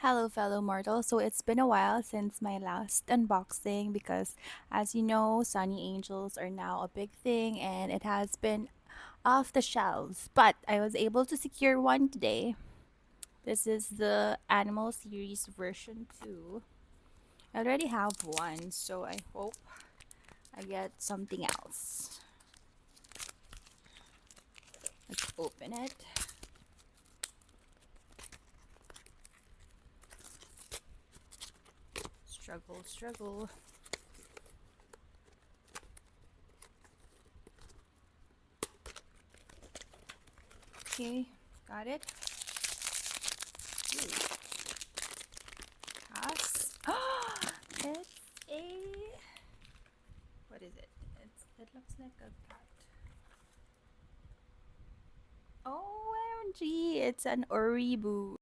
Hello, fellow mortals. So it's been a while since my last unboxing because, as you know, Sunny Angels are now a big thing and it has been off the shelves. But I was able to secure one today. This is the Animal Series version 2. I already have one, so I hope I get something else. Let's open it. Struggle, struggle. Okay, got it. Ooh. Pass. It's a what is it? It looks like a cat. OMG, it's an Oribu.